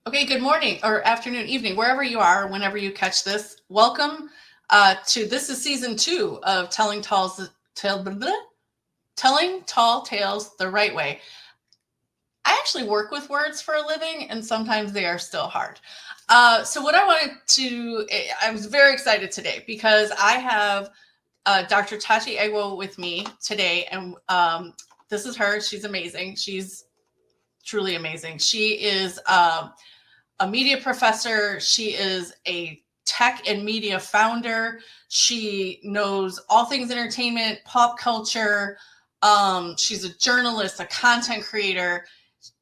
Okay, good morning or afternoon, evening, wherever you are, whenever you catch this. Welcome to this is season 2 of Telling Tall Tales the Right Way. I actually work with words for a living, and sometimes they are still hard. So what I wanted to, I was very excited today because I have Dr. Tachi with me today, and this is her. She's amazing. She's truly amazing. She is a media professor. She is a tech and media founder. She knows all things entertainment, pop culture. She's a journalist, a content creator.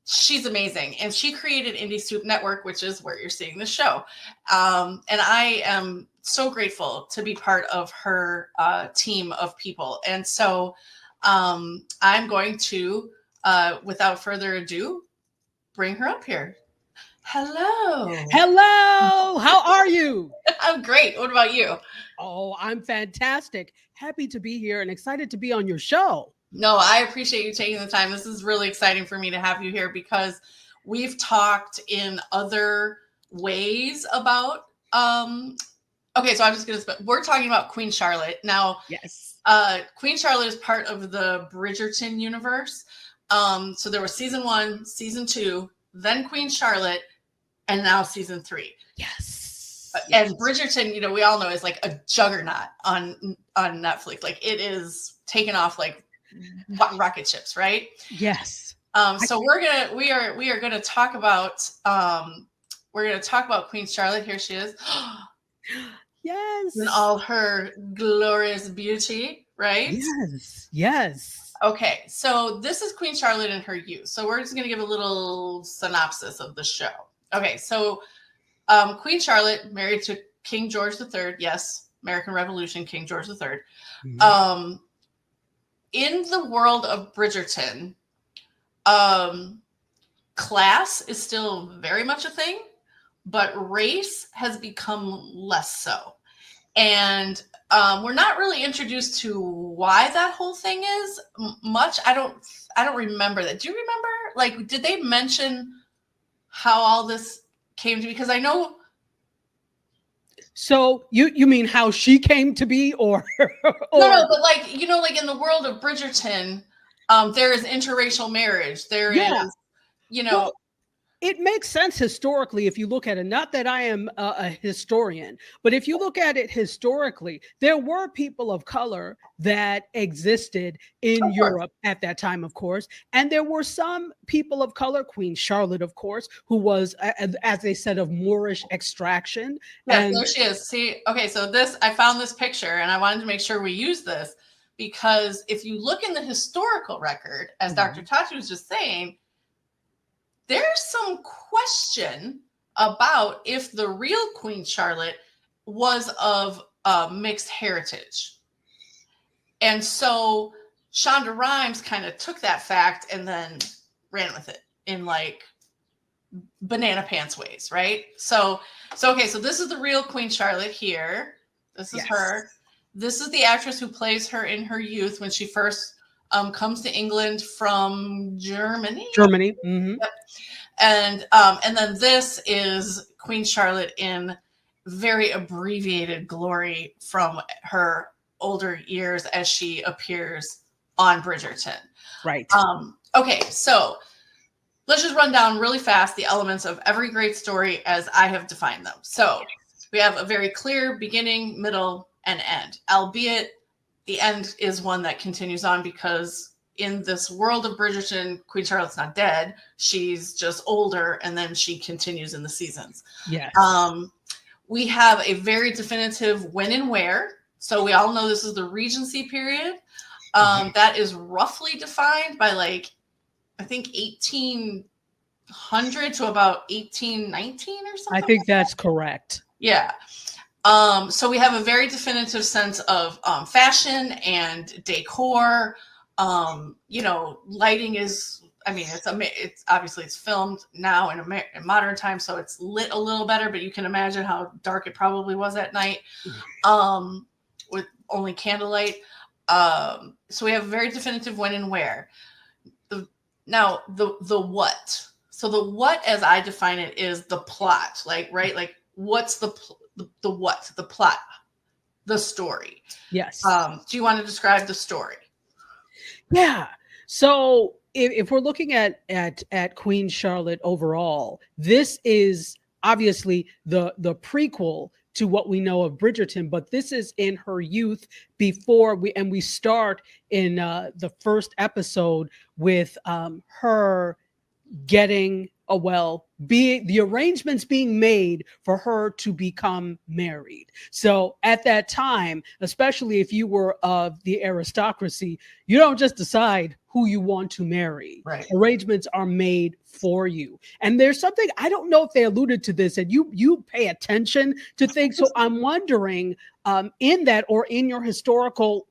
She's amazing. And she created Indie Soup Network, which is where you're seeing the show. And I am so grateful to be part of her team of people. And so I'm going to, without further ado, bring her up here. Hello. Hello. How are you? I'm great. What about you? Oh, I'm fantastic. Happy to be here and excited to be on your show. No, I appreciate you taking the time. This is really exciting for me to have you here because we've talked in other ways about okay, so I'm just gonna we're talking about Queen Charlotte. Now, yes. Queen Charlotte is part of the Bridgerton universe. So there was season 1, season 2, then Queen Charlotte, and now season 3. Yes. And Bridgerton, you know, we all know is like a juggernaut on Netflix. Like it is taken off like rocket ships, right? Yes. So we are gonna talk about Queen Charlotte. Here she is. Yes. In all her glorious beauty, right? Yes. Yes. Okay, so this is Queen Charlotte in her youth. So we're just gonna give a little synopsis of the show. Okay, so Queen Charlotte married to King George III. Yes, American Revolution, King George III. Mm-hmm. In the world of Bridgerton, class is still very much a thing, but race has become less so. And we're not really introduced to why that whole thing is much. I don't remember that. Do you remember? Like, did they mention how all this came to be? Because I know. So you mean how she came to be, or no, but like, you know, like in the world of Bridgerton, there is interracial marriage. There is, you know. Well, it makes sense historically if you look at it. Not that I am a historian, but if you look at it historically, there were people of color that existed in Europe at that time, of course. And there were some people of color, Queen Charlotte, of course, who was, as they said, of Moorish extraction. Yes, and there she is. See, okay, so I found this picture and I wanted to make sure we use this because if you look in the historical record, as Dr. Tachi was just saying, there's some question about if the real Queen Charlotte was of mixed heritage. And so Shonda Rhimes kind of took that fact and then ran with it in like banana pants ways, right? So okay, so this is the real Queen Charlotte here. This is her. This is the actress who plays her in her youth when she first comes to England from Germany. Mm-hmm. Yep. And then this is Queen Charlotte in very abbreviated glory from her older years as she appears on Bridgerton. Right. Okay, so let's just run down really fast the elements of every great story as I have defined them. So we have a very clear beginning, middle, and end, albeit the end is one that continues on because in this world of Bridgerton, Queen Charlotte's not dead. She's just older, and then she continues in the seasons. Yes. We have a very definitive when and where. So we all know this is the Regency period. That is roughly defined by like, I think 1800 to about 1819 or something. I think that's correct. Yeah. So we have a very definitive sense of fashion and decor. You know, lighting is, I mean, it's obviously it's filmed now in modern times, so it's lit a little better, but you can imagine how dark it probably was at night, with only candlelight. So we have a very definitive when and where. The what. So the what, as I define it, is the plot, like, right? Like, what's the what? The plot, the story. Yes. Do you want to describe the story? Yeah. So if we're looking at Queen Charlotte overall, this is obviously the prequel to what we know of Bridgerton, but this is in her youth before we start in the first episode with her getting the arrangements being made for her to become married. So at that time, especially if you were of the aristocracy, you don't just decide who you want to marry. Right. Arrangements are made for you. And there's something, I don't know if they alluded to this, and you pay attention to things. So I'm wondering, in that, or in your historical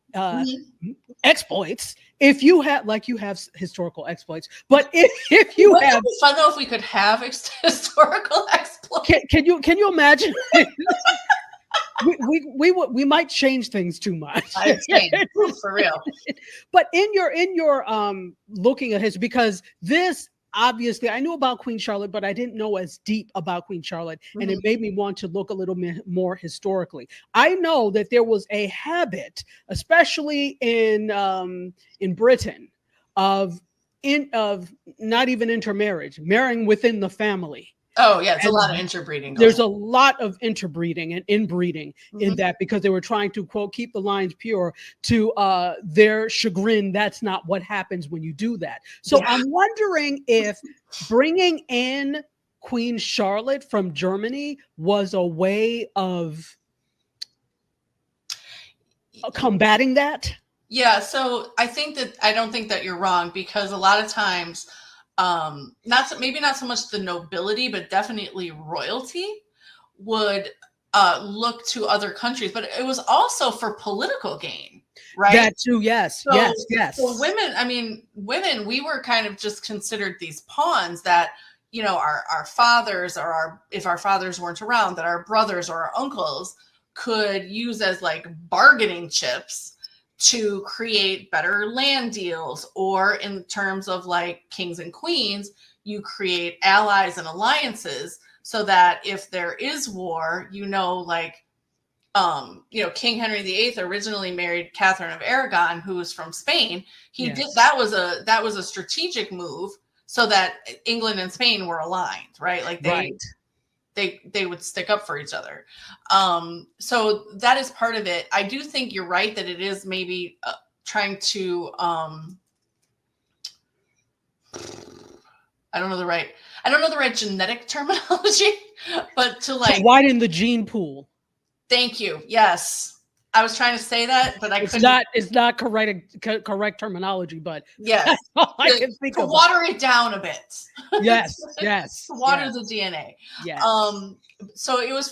exploits, if you have, like, you have historical exploits, but if you Wouldn't have, it be fun though if we could have historical exploits? can you imagine? we might change things too much. For real. But in your looking at his, because this, obviously I knew about Queen Charlotte, but I didn't know as deep about Queen Charlotte, and it made me want to look a little bit more historically. I know that there was a habit, especially in Britain, of not even intermarriage, marrying within the family. Oh yeah, it's a lot of interbreeding. There's a lot of interbreeding and inbreeding in that, because they were trying to, quote, keep the lines pure. To their chagrin, that's not what happens when you do that. So I'm wondering if bringing in Queen Charlotte from Germany was a way of combating that. Yeah, so I don't think that you're wrong, because a lot of times, maybe not so much the nobility, but definitely royalty would look to other countries, but it was also for political gain, right? That too, yes, yes. So women, we were kind of just considered these pawns that, our fathers, or if our fathers weren't around, that our brothers or our uncles could use as like bargaining chips to create better land deals, or in terms of like kings and queens, you create allies and alliances, so that if there is war, King Henry VIII originally married Catherine of Aragon, who was from Spain. That was a strategic move, so that England and Spain were aligned, right? Like they would stick up for each other. So that is part of it. I do think you're right that it is maybe trying to, I don't know the right genetic terminology, but to widen the gene pool. Thank you. Yes. I was trying to say that, but I couldn't. It's not correct terminology, but yes, that's all I can think to of. Water it down a bit. Yes. To water the DNA. Yes. So it was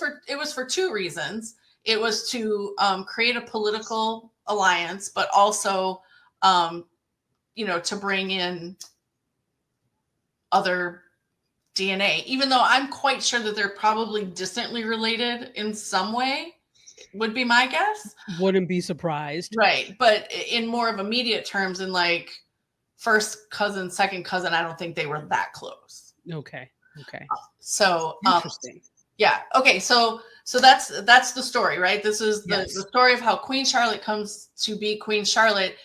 for two reasons. It was to create a political alliance, but also, to bring in other DNA, even though I'm quite sure that they're probably distantly related in some way, would be my guess. Wouldn't be surprised. Right. But in more of immediate terms, in like first cousin, second cousin, I don't think they were that close. Okay. So interesting. Yeah. Okay. So that's the story, right? This is the story of how Queen Charlotte comes to be Queen Charlotte,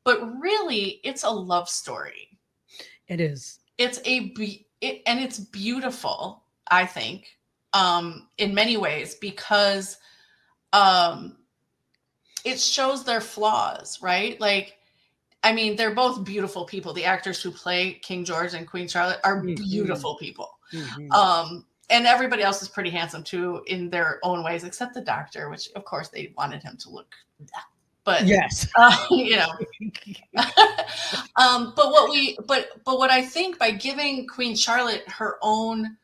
but really it's a love story. It is. And it's beautiful, I think, in many ways, because it shows their flaws, right? Like, I mean, they're both beautiful people. The actors who play King George and Queen Charlotte are beautiful people. And everybody else is pretty handsome too in their own ways, except the doctor, which of course they wanted him to look. But yes, but what I think, by giving Queen Charlotte her own,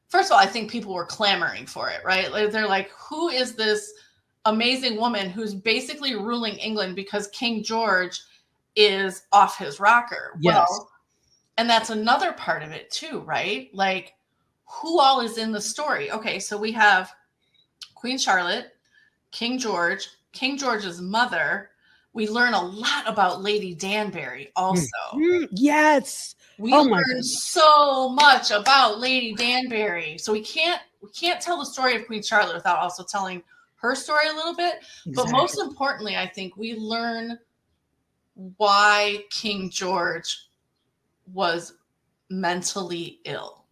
first of all, I think people were clamoring for it, right? Like, they're like, who is this amazing woman who's basically ruling England because King George is off his rocker? Yes. Well, and that's another part of it too, right? Like, who all is in the story? Okay, so we have Queen Charlotte, King George, King George's mother. We learn a lot about Lady Danbury also. Yes. We Oh my learned goodness. so much about Lady Danbury. So we can't tell the story of Queen Charlotte without also telling her story a little bit. But Exactly. most importantly, I think we learn why King George was mentally ill.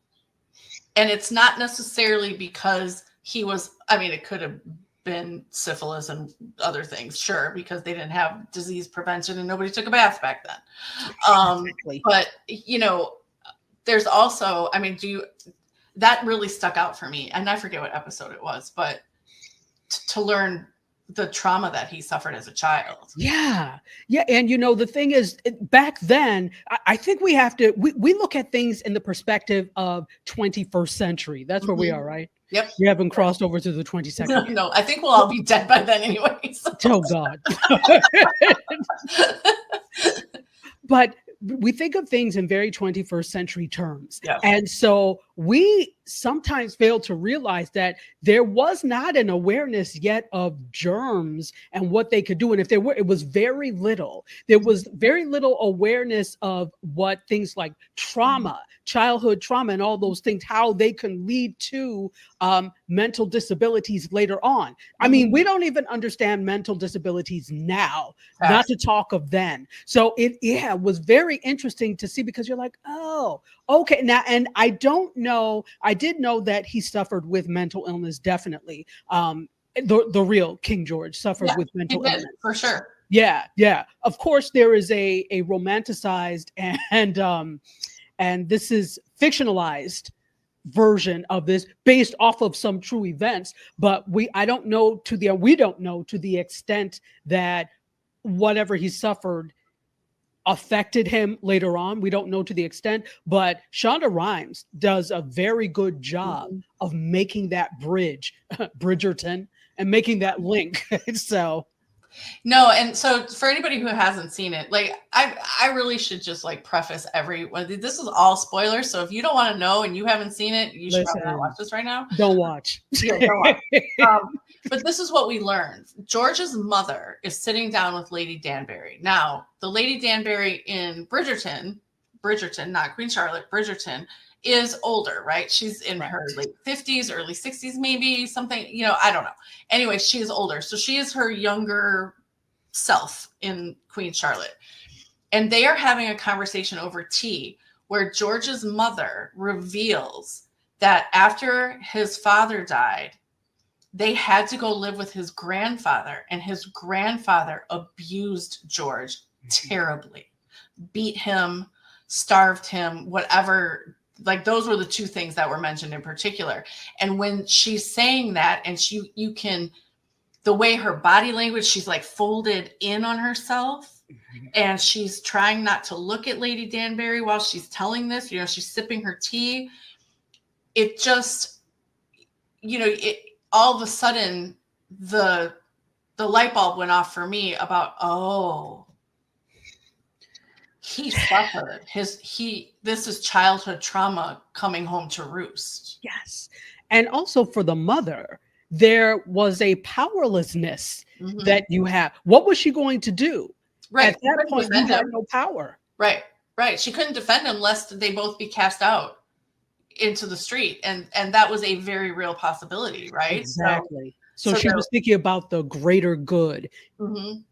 And it's not necessarily because he was, I mean, it could have been syphilis and other things, sure, because they didn't have disease prevention and nobody took a bath back then. Exactly. But, you know, there's also, I mean, that really stuck out for me. And I forget what episode it was, but to learn the trauma that he suffered as a child. Yeah. Yeah. And you know, the thing is, back then, I think we have to, we look at things in the perspective of 21st century. That's where we are, right? Yep. We haven't crossed over to the 22nd. No, I think we'll all be dead by then anyway. So. Oh God. But we think of things in very 21st century terms. Yeah. And so we sometimes fail to realize that there was not an awareness yet of germs and what they could do. And if there were, it was very little. There was very little awareness of what things like trauma, childhood trauma, and all those things, how they can lead to mental disabilities later on. I mean, we don't even understand mental disabilities now, not to talk of then. So it was very interesting to see, because you're like, oh, okay. Now, and I don't know, I did know that he suffered with mental illness, definitely. The real King George suffered with mental illness. For sure. Yeah, yeah. Of course, there is a romanticized and this is fictionalized version of this based off of some true events, but we don't know to the extent that whatever he suffered affected him later on. We don't know to the extent, but Shonda Rhimes does a very good job of making that bridge, Bridgerton, and making that link. So no, and so for anybody who hasn't seen it, like I really should just like preface this is all spoilers. So if you don't want to know and you haven't seen it, you should probably not watch this right now. Don't watch. Yeah, don't watch. But this is what we learned. George's mother is sitting down with Lady Danbury. Now, the Lady Danbury in Bridgerton, not Queen Charlotte, Bridgerton, is older, right? She's in her late 50s, early 60s, maybe something, I don't know. Anyway, she is older. So she is her younger self in Queen Charlotte. And they are having a conversation over tea where George's mother reveals that after his father died, they had to go live with his grandfather, and his grandfather abused George terribly, beat him, starved him, whatever. Like those were the two things that were mentioned in particular. And when she's saying that, and you can, the way her body language, she's like folded in on herself, and she's trying not to look at Lady Danbury while she's telling this, she's sipping her tea. It just, all of a sudden the light bulb went off for me about, he suffered this is childhood trauma coming home to roost. Yes. And also for the mother, there was a powerlessness that you have. What was she going to do? Right. At that point, you had no power. Right. She couldn't defend him lest they both be cast out into the street. And that was a very real possibility, right? Exactly. So she was thinking about the greater good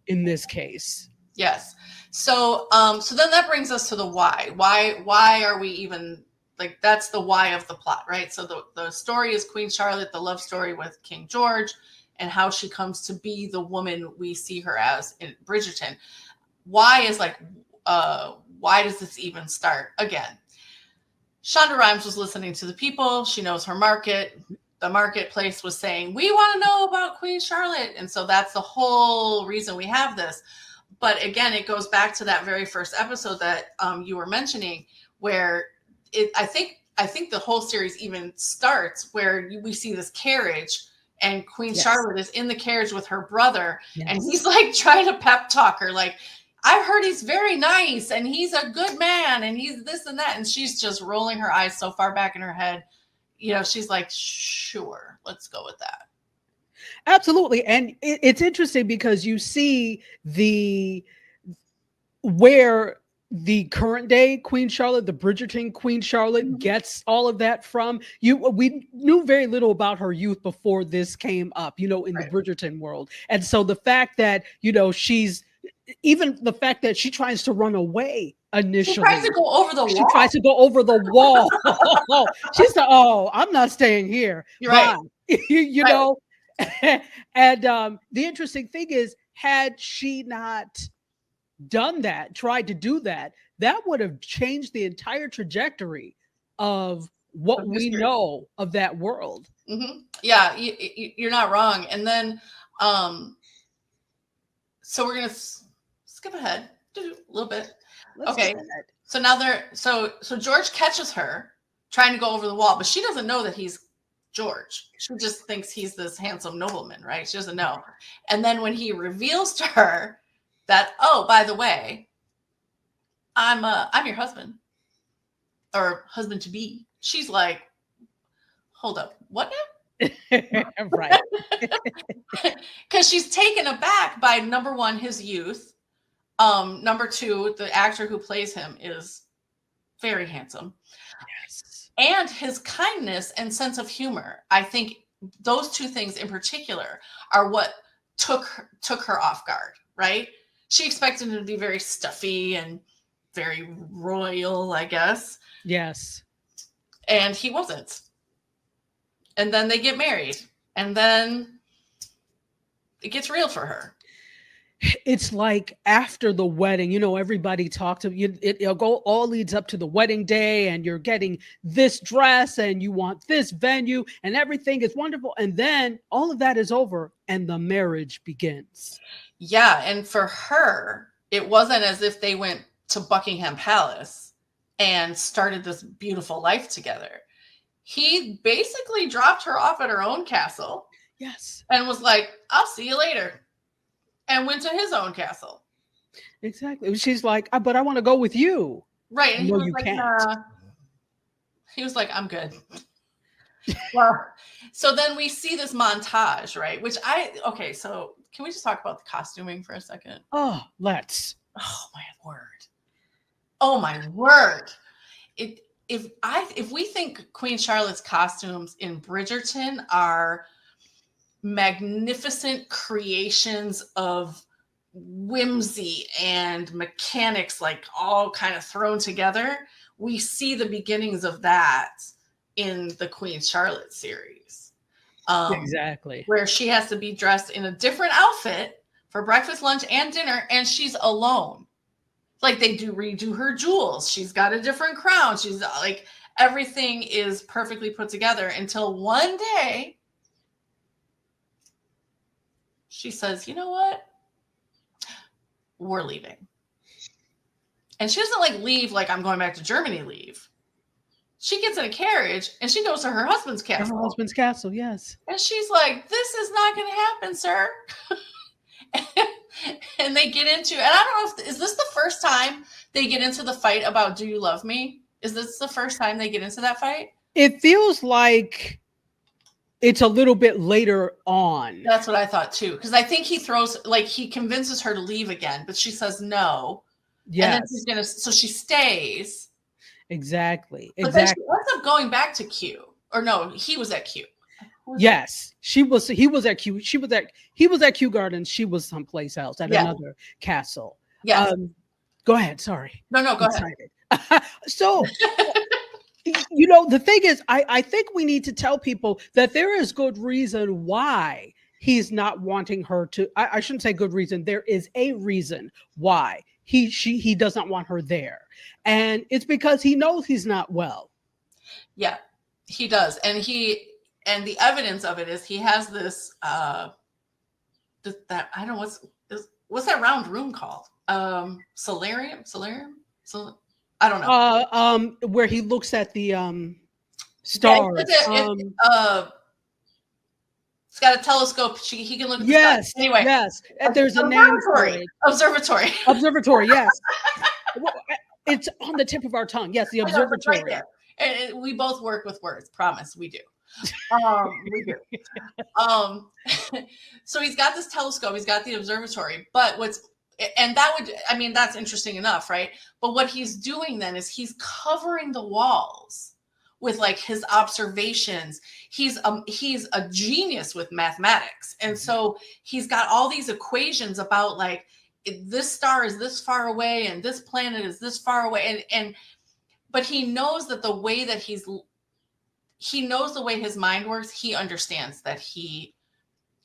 in this case. Yes. So then that brings us to the why. Why are we even, like, that's the why of the plot, right? So the story is Queen Charlotte, the love story with King George, and how she comes to be the woman we see her as in Bridgerton. Why is why does this even start? Again, Shonda Rhimes was listening to the people. She knows her market. The marketplace was saying, we want to know about Queen Charlotte. And so that's the whole reason we have this. But again, it goes back to that very first episode that you were mentioning, where I think the whole series even starts where we see this carriage, and Queen Charlotte is in the carriage with her brother, and he's like trying to pep talk her, like, I've heard he's very nice and he's a good man and he's this and that. And she's just rolling her eyes so far back in her head. She's like, sure, let's go with that. Absolutely. And it's interesting because you see where the current day Queen Charlotte, the Bridgerton Queen Charlotte, gets all of that from you. We knew very little about her youth before this came up, in the Bridgerton world. And so the fact that, she's even the fact that she tries to run away initially. She tries to go over the wall. She tries to go over the wall. She's like, oh, I'm not staying here. You're right. you know? And the interesting thing is, had she not done that, tried to do that, that would have changed the entire trajectory of what we know of that world. Mm-hmm. Yeah, you're not wrong. And then, so we're going to skip ahead a little bit. Okay. So now so George catches her trying to go over the wall, but she doesn't know that he's George. She just thinks he's this handsome nobleman, right? She doesn't know. And then when he reveals to her that, oh, by the way, I'm your husband, or husband to be, she's like, hold up, what now? Right. Because she's taken aback by, number one, his youth. Number two, the actor who plays him is very handsome. Yes. And his kindness and sense of humor. I think those two things in particular are what took her off guard, right? She expected him to be very stuffy and very royal, I guess. Yes. And he wasn't. And then they get married. And then it gets real for her. It's like after the wedding, everybody talked to you. It'll go all leads up to the wedding day, and you're getting this dress and you want this venue and everything is wonderful. And then all of that is over and the marriage begins. Yeah. And for her, it wasn't as if they went to Buckingham Palace and started this beautiful life together. He basically dropped her off at her own castle. Yes. And was like, I'll see you later. And went to his own castle. Exactly. She's like, but I want to go with you. Right. And no, he was you like, can't. nah. He was like, I'm good. Well, so then we see this montage, right? Okay, so can we just talk about the costuming for a second? Oh, let's. Oh my word. Oh my word. If we think Queen Charlotte's costumes in Bridgerton are magnificent creations of whimsy and mechanics, like all kind of thrown together, we see the beginnings of that in the Queen Charlotte series. Exactly. Where she has to be dressed in a different outfit for breakfast, lunch, and dinner, and she's alone. Like, they redo her jewels. She's got a different crown. She's like, everything is perfectly put together until one day she says, you know what? We're leaving. And she doesn't leave like I'm going back to Germany leave. She gets in a carriage and she goes to her husband's castle. Her husband's castle, yes. And she's like, this is not going to happen, sir. And they get into, and I don't know is this the first time they get into the fight about do you love me? Is this the first time they get into that fight? It feels like it's a little bit later on. That's what I thought too. Because I think he convinces her to leave again, but she says no. Yeah. And then so she stays. Exactly. But then she ends up going back to Q. Or no, he was at Q. Yes, he was at Q. He was at Kew Gardens. She was someplace else at another castle. Yeah. Go ahead. Sorry. No, go ahead. So, the thing is, I think we need to tell people that there is good reason why he's not wanting her to. I shouldn't say good reason. There is a reason why he does not want her there, and it's because he knows he's not well. Yeah, he does, and the evidence of it is he has this that I don't know what's that round room called? Solarium? So I don't know. Where he looks at the stars. It's got a telescope. He can look at the stars. Anyway. Yes. There's a name for it. Observatory. Observatory, yes. It's on the tip of our tongue. Yes, the observatory. Right there. And we both work with words. Promise, we do. We do. So he's got this telescope. He's got the observatory. But what's And that would, I mean, that's interesting enough, right? But what he's doing then is he's covering the walls with like his observations. He's a genius with mathematics. And so he's got all these equations about like this star is this far away and this planet is this far away. And but he knows that the way that he knows the way his mind works, he understands that he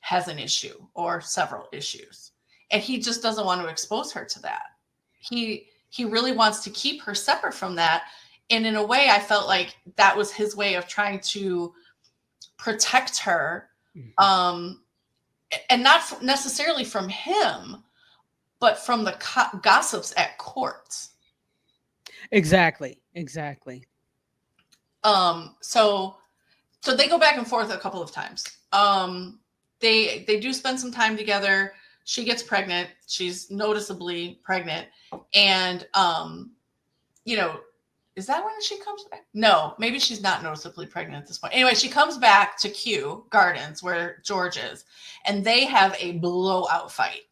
has an issue or several issues. And he just doesn't want to expose her to that. He really wants to keep her separate from that. And in a way, I felt like that was his way of trying to protect her, and not necessarily from him, but from the gossips at court. Exactly. So they go back and forth a couple of times. They do spend some time together. She gets pregnant. She's noticeably pregnant. And, is that when she comes back? No, maybe she's not noticeably pregnant at this point. Anyway, she comes back to Kew Gardens where George is, and they have a blowout fight.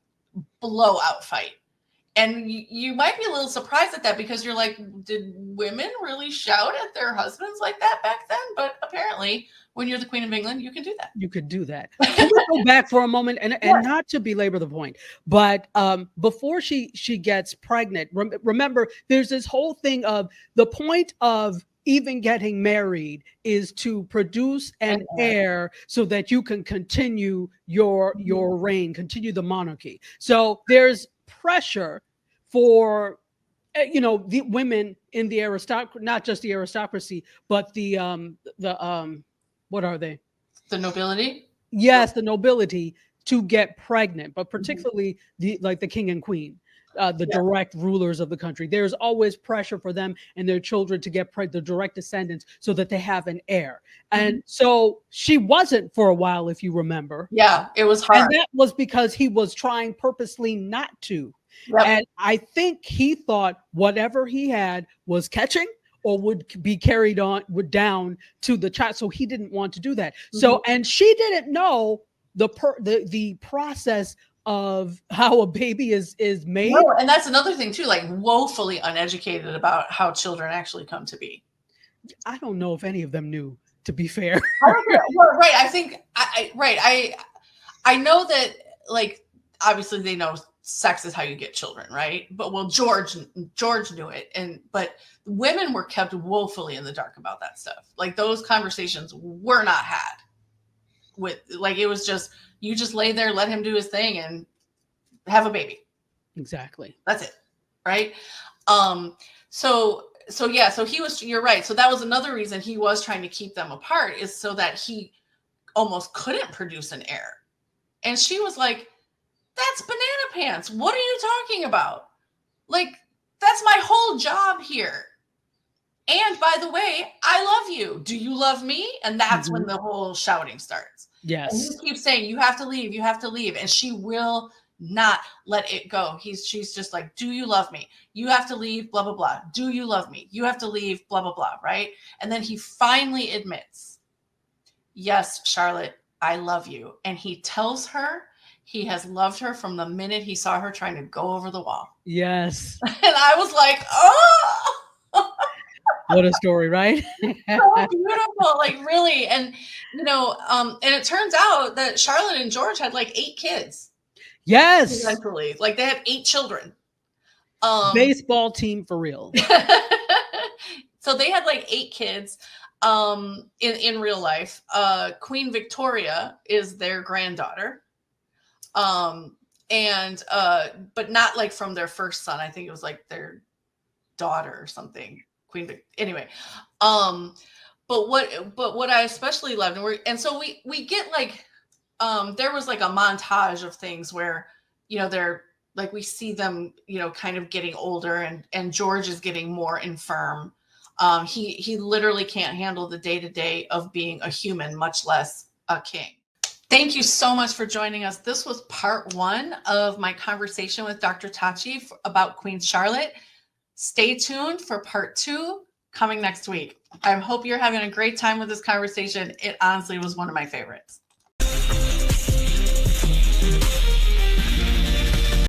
And you might be a little surprised at that because you're like, did women really shout at their husbands like that back then? But apparently, when you're the Queen of England, you can do that. You could do that. Can we go back for a moment and not to belabor the point, but before she gets pregnant, remember, there's this whole thing of the point of even getting married is to produce an heir so that you can continue your reign, continue the monarchy. So there's pressure for the women in the aristocracy, not just the aristocracy, but the what are they? The nobility? Yes, the nobility to get pregnant, but particularly the king and queen, the direct rulers of the country. There's always pressure for them and their children to get the direct descendants so that they have an heir. And so she wasn't for a while, if you remember. Yeah, it was hard. And that was because he was trying purposely not to. Yep. And I think he thought whatever he had was catching or would be carried down to the child. So he didn't want to do that. So, and she didn't know the process of how a baby is made. No, and that's another thing too, like woefully uneducated about how children actually come to be. I don't know if any of them knew, to be fair. Right. I think I know that, like, obviously they know sex is how you get children, right? But George knew it, but women were kept woefully in the dark about that stuff. Like those conversations were not had with, like, it was just, you just lay there, let him do his thing and have a baby. Exactly. That's it. Right. So he was, you're right. So that was another reason he was trying to keep them apart, is so that he almost couldn't produce an heir. And she was like, that's banana pants. What are you talking about? Like, that's my whole job here. And by the way, I love you. Do you love me? And that's when the whole shouting starts. Yes. And he keeps saying, you have to leave. You have to leave. And she will not let it go. She's just like, do you love me? You have to leave, blah, blah, blah. Do you love me? You have to leave, blah, blah, blah. Right. And then he finally admits, yes, Charlotte, I love you. And he tells her he has loved her from the minute he saw her trying to go over the wall. Yes. And I was like, oh, what a story, right? so beautiful. Like, really. And, and it turns out that Charlotte and George had like 8 kids. Yes. Eventually. Like, they had 8 children. Baseball team for real. So they had like 8 kids in real life. Queen Victoria is their granddaughter. But not like from their first son. I think it was like their daughter or something. Anyway. But what I especially loved, and so we get like, there was like a montage of things where, they're like, we see them, kind of getting older, and George is getting more infirm. He literally can't handle the day-to-day of being a human, much less a king. Thank you so much for joining us. This was part 1 of my conversation with Dr. Tachi about Queen Charlotte. Stay tuned for part 2 coming next week. I hope you're having a great time with this conversation. It honestly was one of my favorites.